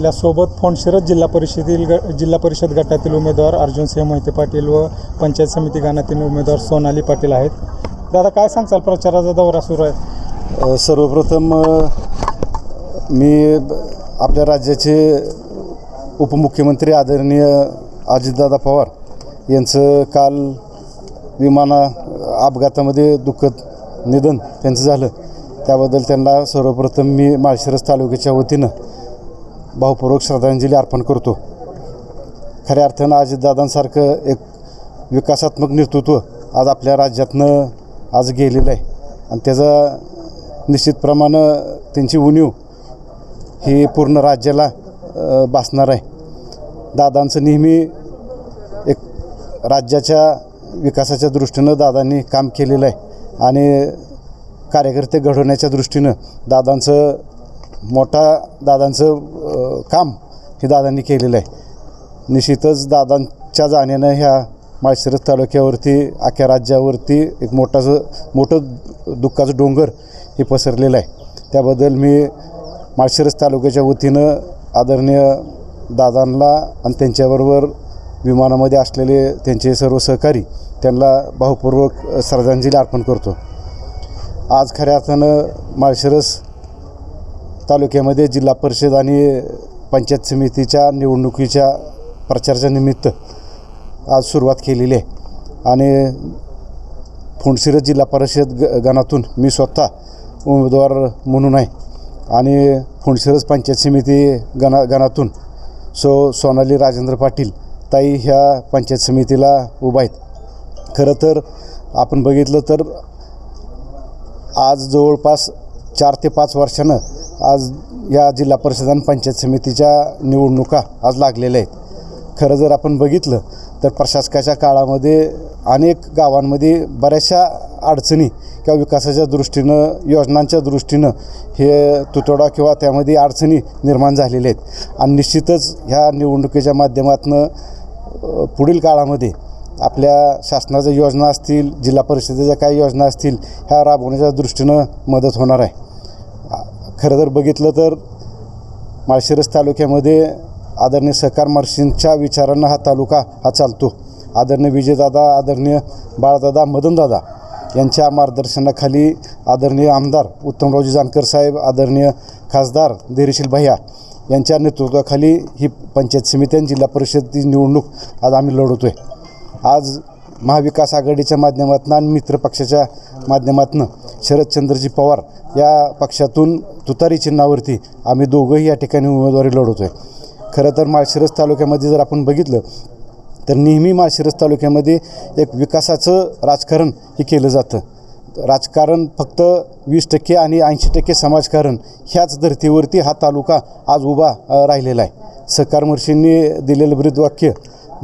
आपल्यासोबत फोंडशिरस जिल्हा परिषद गटातील उमेदवार अर्जुनसिंह मोहिते पाटील व पंचायत समिती गणातील उमेदवार सोनाली पाटील आहेत. दादा, काय सांगचाल? प्रचाराचा दौरा सुरू आहे. सर्वप्रथम मी आपल्या राज्याचे उपमुख्यमंत्री आदरणीय अजितदादा पवार यांचं काल विमान अपघातामध्ये दुःखद निधन त्यांचं झालं. त्याबद्दल त्यांना सर्वप्रथम मी माळशिरस तालुक्याच्या वतीनं भावपूर्वक श्रद्धांजली अर्पण करतो. खऱ्या अर्थानं अजितदादांसारखं एक विकासात्मक नेतृत्व आज आपल्या राज्यातनं आज गेलेलं आहे आणि त्याचा निश्चितप्रमाणे त्यांची उणीव ही पूर्ण राज्याला भासणार आहे. दादांचं नेहमी एक राज्याच्या विकासाच्या दृष्टीनं दादांनी काम केलेलं आहे आणि कार्यकर्ते घडवण्याच्या दृष्टीनं दादांचं काम हे दादांनी केलेलं आहे. निश्चितच दादांच्या जाण्यानं ह्या माळशिरस तालुक्यावरती अख्ख्या राज्यावरती एक मोठं दुःखाचं डोंगर हे पसरलेलं आहे. त्याबद्दल मी माळशिरस तालुक्याच्या वतीनं आदरणीय दादांना आणि त्यांच्याबरोबर विमानामध्ये असलेले त्यांचे सर्व सहकारी त्यांना भावपूर्वक श्रद्धांजली अर्पण करतो. आज खऱ्या अर्थानं माळशिरस तालुक्यामध्ये जिल्हा परिषद आणि पंचायत समितीच्या निवडणुकीच्या प्रचाराच्या निमित्त आज सुरुवात केलेली आहे आणि फोंडशिरस जिल्हा परिषद गणातून मी स्वतः उमेदवार म्हणून आहे आणि फोंडशिरस पंचायत समिती गणातून सोनाली राजेंद्र पाटील ताई ह्या पंचायत समितीला उभा आहेत. खरं तर आपण बघितलं तर आज जवळपास 4 ते 5 वर्षानं आज या जिल्हा परिषद आणि पंचायत समितीच्या निवडणुका आज लागलेल्या आहेत. खरं जर आपण बघितलं तर प्रशासकाच्या काळामध्ये अनेक गावांमध्ये बऱ्याचशा अडचणी किंवा विकासाच्या दृष्टीनं योजनांच्या दृष्टीनं हे तुटवडा किंवा त्यामध्ये अडचणी निर्माण झालेल्या आहेत आणि निश्चितच ह्या निवडणुकीच्या माध्यमातून पुढील काळामध्ये आपल्या शासनाच्या योजना असतील, जिल्हा परिषदेच्या काही योजना असतील, ह्या राबवण्याच्या दृष्टीनं मदत होणार आहे. खरं जर बघितलं तर माळशिरस तालुक्यामध्ये आदरणीय सहकार महर्षींच्या विचारांना हा तालुका हा चालतो. आदरणीय विजयदादा, आदरणीय बाळदादा, मदनदादा यांच्या मार्गदर्शनाखाली आदरणीय आमदार उत्तमरावजी जानकर साहेब, आदरणीय खासदार धैर्यशील भैया यांच्या नेतृत्वाखाली ही पंचायत समिती आणि जिल्हा परिषदेची निवडणूक आज आम्ही लढवतो आहे. आज महाविकास आघाडीच्या माध्यमातून आणि मित्र पक्षाच्या माध्यमातून शरदचंद्रजी पवार या पक्षातून तुतारी चिन्हावरती आम्ही दोघंही या ठिकाणी उमेदवारी लढवतो आहे. खरं तर माळशिरस तालुक्यामध्ये जर आपण बघितलं तर नेहमी माळशिरस तालुक्यामध्ये एक विकासाचं राजकारण हे केलं जातं. राजकारण फक्त 20% आणि 80% समाजकारण ह्याच धर्तीवरती हा तालुका आज उभा राहिलेला आहे. सहकार महर्षींनी दिलेलं ब्रीदवाक्य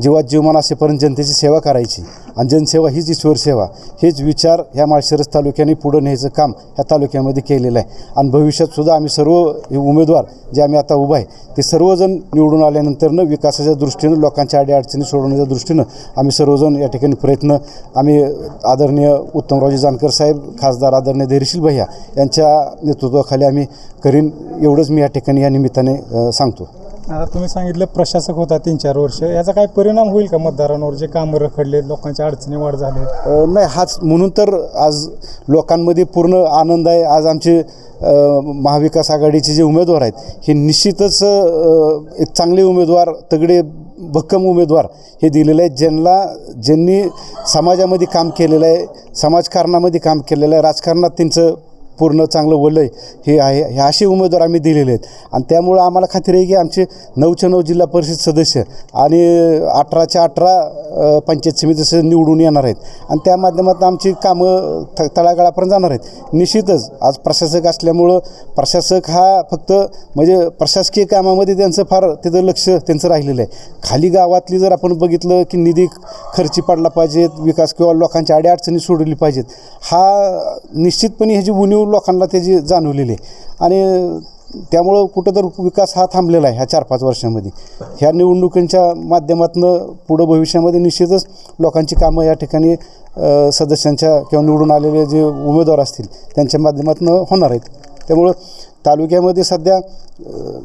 जीवात जीवमान असेपर्यंत जनतेची सेवा करायची आणि जनसेवा हीच ईश्वर सेवा, हेच विचार ह्या माळशिरस तालुक्याने पुढं न्यायचं काम ह्या तालुक्यामध्ये केलेलं आहे. आणि भविष्यातसुद्धा आम्ही सर्व हे उमेदवार जे आम्ही आता उभा आहे ते सर्वजण निवडून आल्यानंतरनं विकासाच्या दृष्टीनं, लोकांच्या अडीअडचणी सोडवण्याच्या दृष्टीनं आम्ही सर्वजण या ठिकाणी प्रयत्न आम्ही आदरणीय उत्तमरावजी जानकर साहेब, खासदार आदरणीय धैर्यशील भैया यांच्या नेतृत्वाखाली आम्ही करीन, एवढंच मी या ठिकाणी या निमित्ताने सांगतो. आता तुम्ही सांगितलं प्रशासक होता 3-4 वर्ष, याचा काय परिणाम होईल का मतदारांवर? जे कामं रखडले, लोकांच्या अडचणी वाढ झाले? नाही, हाच म्हणून तर आज लोकांमध्ये पूर्ण आनंद आहे. आज आमचे महाविकास आघाडीचे जे उमेदवार आहेत हे निश्चितच एक चांगले उमेदवार, तगडे भक्कम उमेदवार हे दिलेले आहेत. ज्यांनी समाजामध्ये काम केलेलं आहे, समाजकारणामध्ये काम केलेलं आहे, राजकारणात त्यांचं पूर्ण चांगलं वलय हे आहे, हे असे उमेदवार आम्ही दिलेले आहेत. आणि त्यामुळं आम्हाला खात्री आहे की आमचे 9च्या 9 जिल्हा परिषद सदस्य आणि 18च्या 18 पंचायत समिती सदस्य निवडून येणार आहेत आणि त्या माध्यमातून आमची कामं तळागाळापर्यंत जाणार आहेत. निश्चितच आज प्रशासक असल्यामुळं प्रशासक हा फक्त म्हणजे प्रशासकीय कामामध्ये त्यांचं फार तिथं लक्ष त्यांचं राहिलेलं आहे. खाली गावातली जर आपण बघितलं की निधी खर्ची पडला पाहिजेत, विकास किंवा लोकांच्या अडीअडचणी सोडवली पाहिजेत, हा निश्चितपणे ह्याची उणीव लोकांना त्याची जाणवलेली आहे आणि त्यामुळं कुठं तर विकास हा थांबलेला आहे ह्या 4-5 वर्षामध्ये. ह्या निवडणुकींच्या माध्यमातून पुढं भविष्यामध्ये निश्चितच लोकांची कामं या ठिकाणी सदस्यांच्या किंवा निवडून आलेले जे उमेदवार असतील त्यांच्या माध्यमातून होणार आहेत. त्यामुळं तालुक्यामध्ये सध्या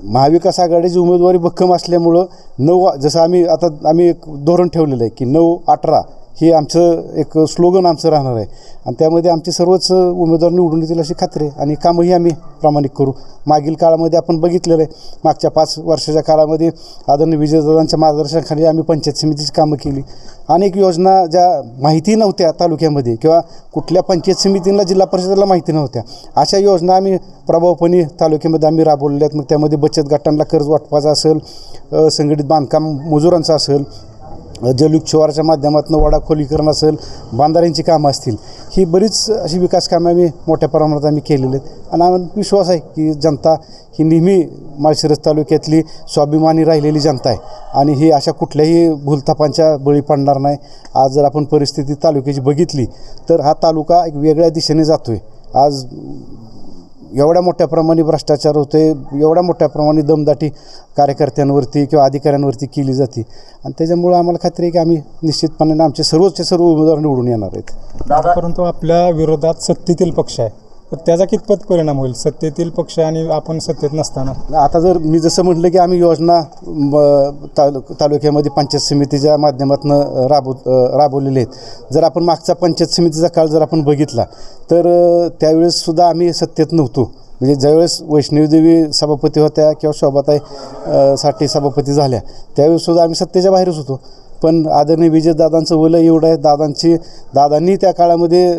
महाविकास आघाडीची उमेदवारी भक्कम असल्यामुळं जसं आम्ही एक धोरण ठेवलेलं आहे की 9-18 हे आमचं एक स्लोगन आमचं राहणार आहे आणि त्यामध्ये आमचे सर्वच उमेदवार निवडून येतील अशी खात्री आहे आणि कामंही आम्ही प्रामाणिक करू. मागील काळामध्ये आपण बघितलेलं आहे, मागच्या 5 वर्षाच्या काळामध्ये आदरणीय विजयदादांच्या मार्गदर्शनाखाली आम्ही पंचायत समितीची कामं केली. अनेक योजना ज्या माहिती नव्हत्या तालुक्यामध्ये किंवा कुठल्या पंचायत समितीला जिल्हा परिषदेला माहिती नव्हत्या, अशा योजना आम्ही प्रभावपणे तालुक्यामध्ये आम्ही राबवलेल्या आहेत. मग त्यामध्ये बचत गटांना कर्ज वाटपाचा असेल, संघटित बांधकाम मजुरांचा असेल, जलयुक्त शिवाराच्या माध्यमातून वडा खोलीकरण असेल, बांधाऱ्यांची कामं असतील, ही बरीच अशी विकास कामं आम्ही मोठ्या प्रमाणात आम्ही केलेली आहेत. आणि आम्हाला विश्वास आहे की जनता ही नेहमी माळशिरस तालुक्यातली स्वाभिमानी राहिलेली जनता आहे आणि ही अशा कुठल्याही भूलथापांच्या बळी पडणार नाही. आज जर आपण परिस्थिती तालुक्याची बघितली तर हा तालुका एक वेगळ्या दिशेने जातो आहे. आज एवढ्या मोठ्या प्रमाणे भ्रष्टाचार होते, एवढ्या मोठ्या प्रमाणे दमदाटी कार्यकर्त्यांवरती किंवा अधिकाऱ्यांवरती केली जाते आणि त्याच्यामुळं आम्हाला खात्री आहे की आम्ही निश्चितपणे आमचे सर्वचे सर्व उमेदवार निवडून येणार आहेत. परंतु आपल्या विरोधात सत्तेतील पक्ष आहे, तर त्याचा कितपत परिणाम होईल सत्तेतील पक्ष आणि आपण सत्तेत नसताना? आता जर मी जसं म्हटलं की आम्ही योजना तालुक्यामध्ये पंचायत समितीच्या माध्यमातून राबवलेले आहेत. जर आपण मागचा पंचायत समितीचा काळ जर आपण बघितला तर त्यावेळेससुद्धा आम्ही सत्तेत नव्हतो. म्हणजे ज्यावेळेस वैष्णवीदेवी सभापती होत्या किंवा शोभाताई साठी सभापती झाल्या त्यावेळेससुद्धा आम्ही सत्तेच्या बाहेरच होतो. पण आदरणीय विजयदादांचं वलय एवढं आहे, दादांनी त्या काळामध्ये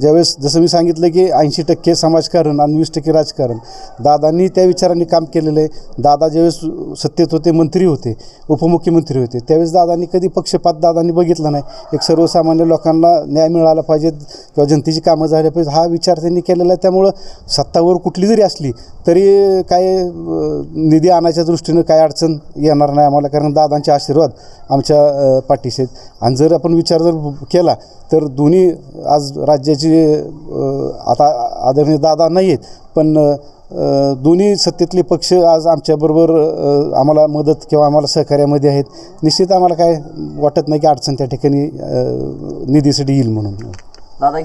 ज्यावेळेस जसं मी सांगितलं की 80% समाजकारण आणि 20% राजकारण, दादांनी त्या विचारांनी काम केलेलं आहे. दादा ज्यावेळेस सत्तेत होते, मंत्री होते, उपमुख्यमंत्री होते, त्यावेळेस दादांनी कधी पक्षपात दादांनी बघितला नाही. एक सर्वसामान्य लोकांना न्याय मिळाला पाहिजे किंवा जनतेची कामं झाली पाहिजे हा विचार त्यांनी केलेला आहे. त्यामुळं सत्तावर कुठली जरी असली तरी काय निधी आणायच्या दृष्टीनं काय अडचण येणार नाही आम्हाला, कारण दादांचे आशीर्वाद आमच्या पाठीशी आहेत. आणि जर आपण विचार जर केला तर दोन्ही आज राज्याची आता आदरणीय दादा नाही आहेत पण दोन्ही सत्तेतले पक्ष आज आमच्याबरोबर आम्हाला मदत किंवा आम्हाला सहकार्यामध्ये आहेत. निश्चित आम्हाला काय वाटत नाही की अडचण त्या ठिकाणी निधीसाठी येईल म्हणून. दादा